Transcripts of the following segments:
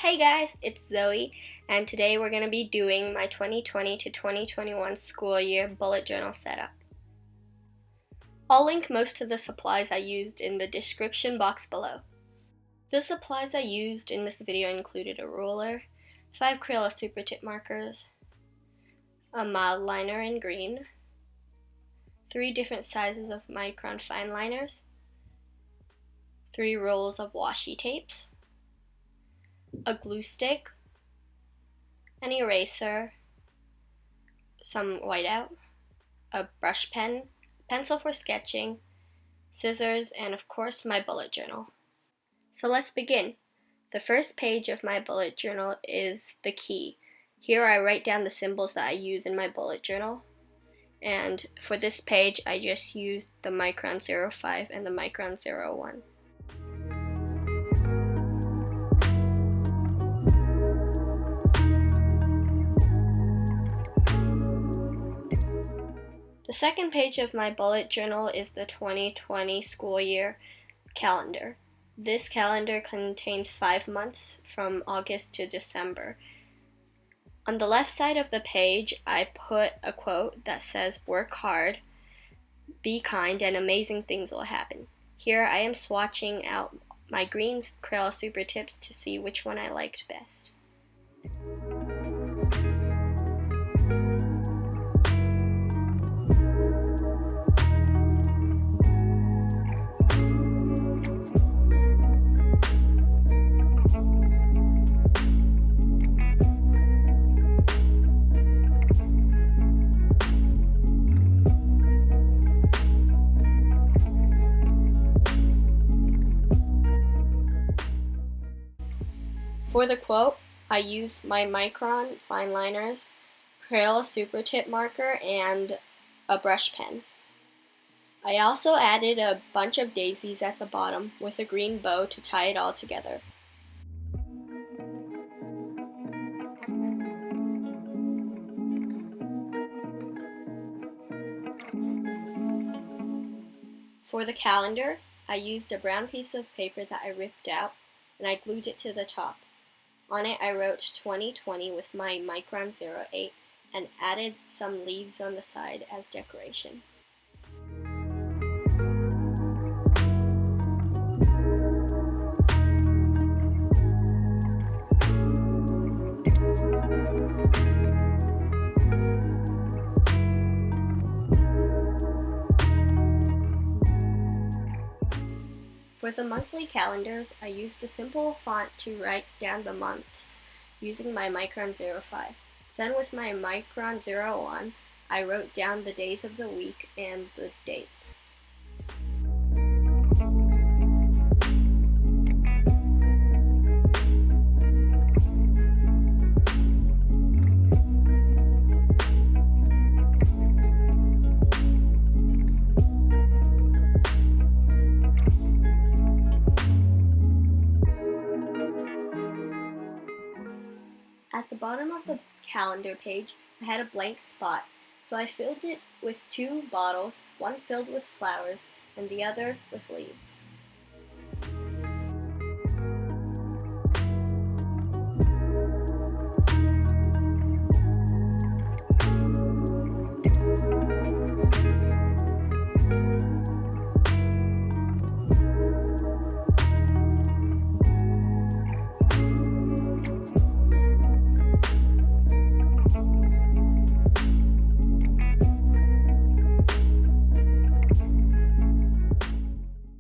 Hey guys, it's Zoe, and today we're going to be doing my 2020 to 2021 school year bullet journal setup. I'll link most of the supplies I used in the description box below. The supplies I used in this video included a ruler, 5 Crayola Supertip markers, a Mildliner in green, 3 different sizes of Micron fineliners, 3 rolls of washi tapes, a glue stick, an eraser, some whiteout, a brush pen, pencil for sketching, scissors, and of course my bullet journal. So let's begin. The first page of my bullet journal is the key. Here I write down the symbols that I use in my bullet journal. And for this page I just used the Micron 05 and the Micron 01. The second page of my bullet journal is the 2020 school year calendar. This calendar contains 5 months from August to December. On the left side of the page, I put a quote that says, "Work hard, be kind, and amazing things will happen." Here I am swatching out my green Crayola Supertips to see which one I liked best. For the quote, I used my Micron fineliners, Crayola Supertip marker, and a brush pen. I also added a bunch of daisies at the bottom with a green bow to tie it all together. For the calendar, I used a brown piece of paper that I ripped out and I glued it to the top. On it I wrote 2020 with my Micron 08 and added some leaves on the side as decoration. For the monthly calendars, I used a simple font to write down the months using my Micron 05. Then with my Micron 01, I wrote down the days of the week and the dates. At the bottom of the calendar page, I had a blank spot, so I filled it with 2 bottles, one filled with flowers and the other with leaves.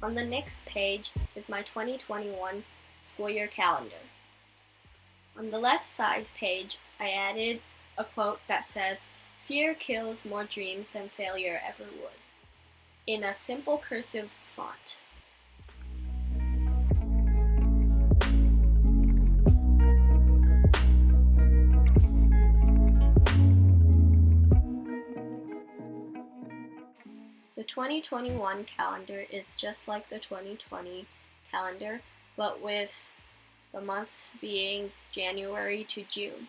On the next page is my 2021 school year calendar. On the left side page, I added a quote that says, "Fear kills more dreams than failure ever would," in a simple cursive font. The 2021 calendar is just like the 2020 calendar, but with the months being January to June.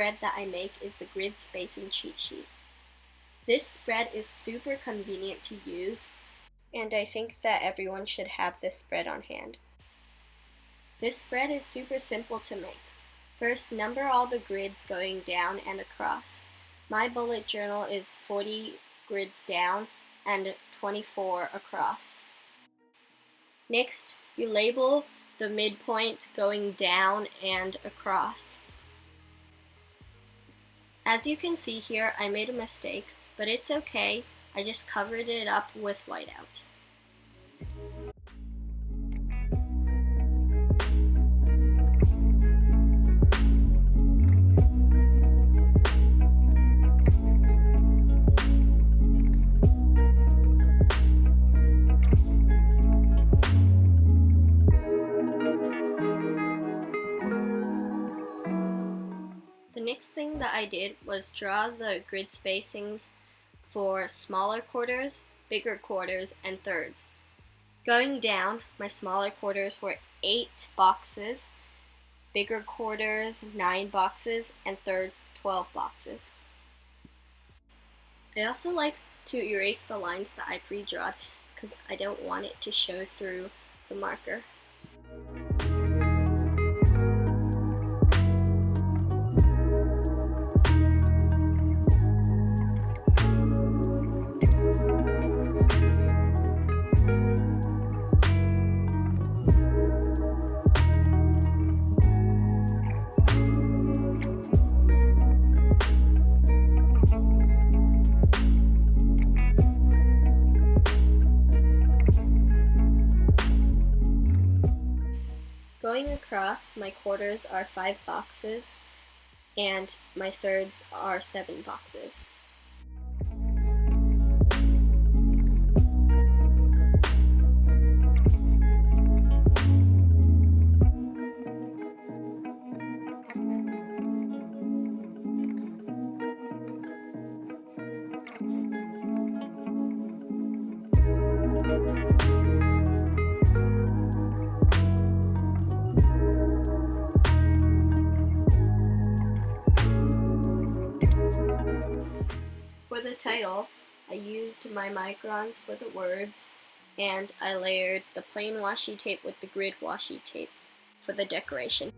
spread that I make is the grid spacing cheat sheet. This spread is super convenient to use, and I think that everyone should have this spread on hand. This spread is super simple to make. First, number all the grids going down and across. My bullet journal is 40 grids down and 24 across. Next, you label the midpoint going down and across. As you can see here, I made a mistake, but it's okay. I just covered it up with whiteout. The next thing that I did was draw the grid spacings for smaller quarters, bigger quarters, and thirds. Going down, my smaller quarters were 8 boxes, bigger quarters 9 boxes, and thirds 12 boxes. I also like to erase the lines that I pre-drawed because I don't want it to show through the marker. Going across, my quarters are 5 boxes, and my thirds are 7 boxes. For the title, I used my Microns for the words, and I layered the plain washi tape with the grid washi tape for the decoration.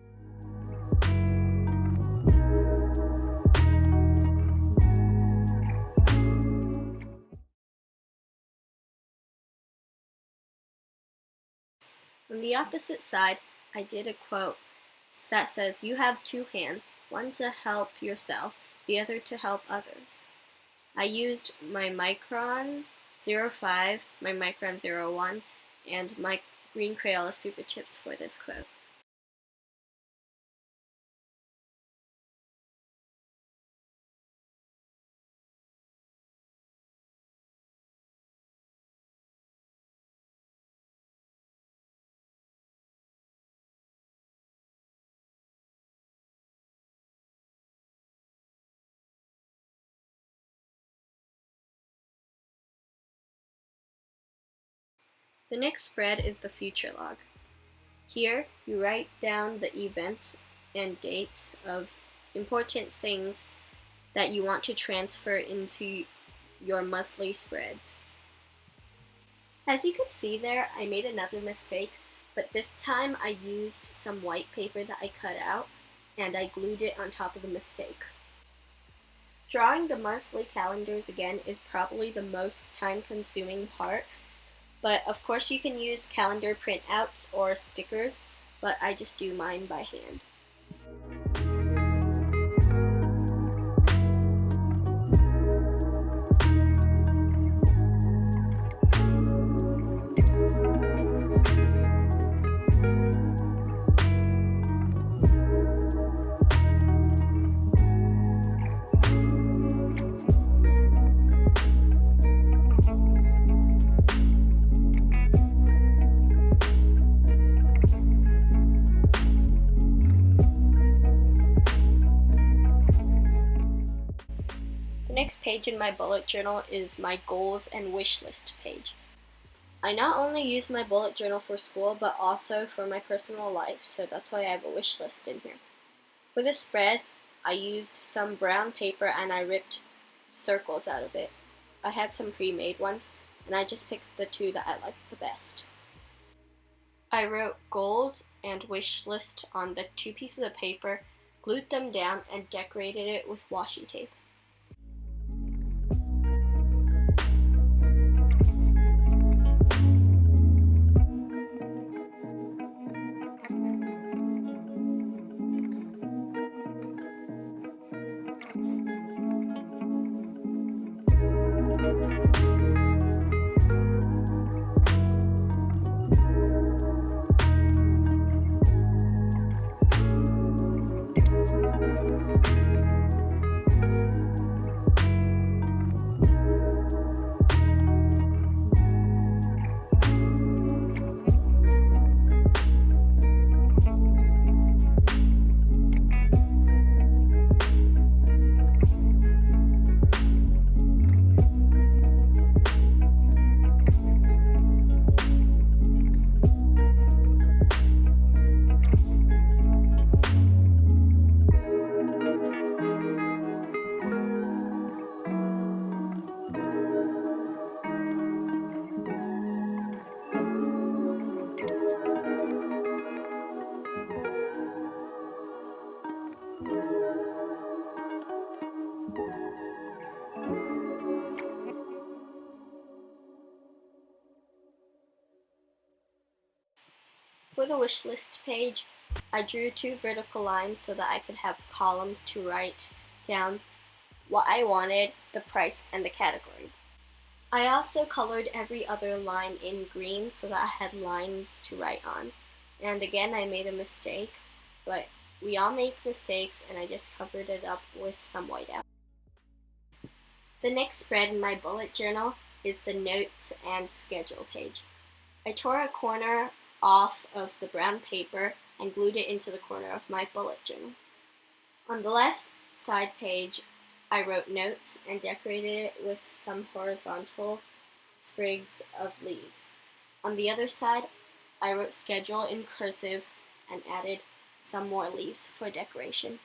On the opposite side, I did a quote that says, "You have 2 hands, one to help yourself, the other to help others." I used my Micron 05, my Micron 01, and my green Crayola Supertips for this quote. The next spread is the future log. Here, you write down the events and dates of important things that you want to transfer into your monthly spreads. As you can see there, I made another mistake, but this time I used some white paper that I cut out and I glued it on top of the mistake. Drawing the monthly calendars again is probably the most time-consuming part, but of course you can use calendar printouts or stickers, but I just do mine by hand. The next page in my bullet journal is my goals and wish list page. I not only use my bullet journal for school, but also for my personal life, so that's why I have a wish list in here. For this spread, I used some brown paper and I ripped circles out of it. I had some pre-made ones, and I just picked the two that I liked the best. I wrote goals and wish list on the two pieces of paper, glued them down, and decorated it with washi tape. For the wish list page, I drew two vertical lines so that I could have columns to write down what I wanted, the price, and the category. I also colored every other line in green so that I had lines to write on. And again, I made a mistake, but we all make mistakes, and I just covered it up with some whiteout. The next spread in my bullet journal is the notes and schedule page. I tore a corner off of the brown paper and glued it into the corner of my bullet journal. On the left side page, I wrote notes and decorated it with some horizontal sprigs of leaves. On the other side, I wrote schedule in cursive and added some more leaves for decoration.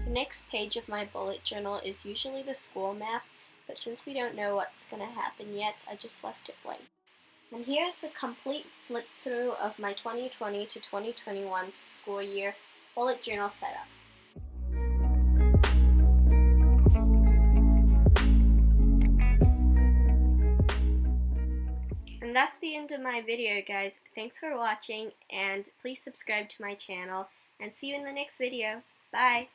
The next page of my bullet journal is usually the school map, but since we don't know what's going to happen yet, I just left it blank. And here's the complete flip through of my 2020 to 2021 school year bullet journal setup. And that's the end of my video, guys. Thanks for watching, and please subscribe to my channel, and see you in the next video. Bye!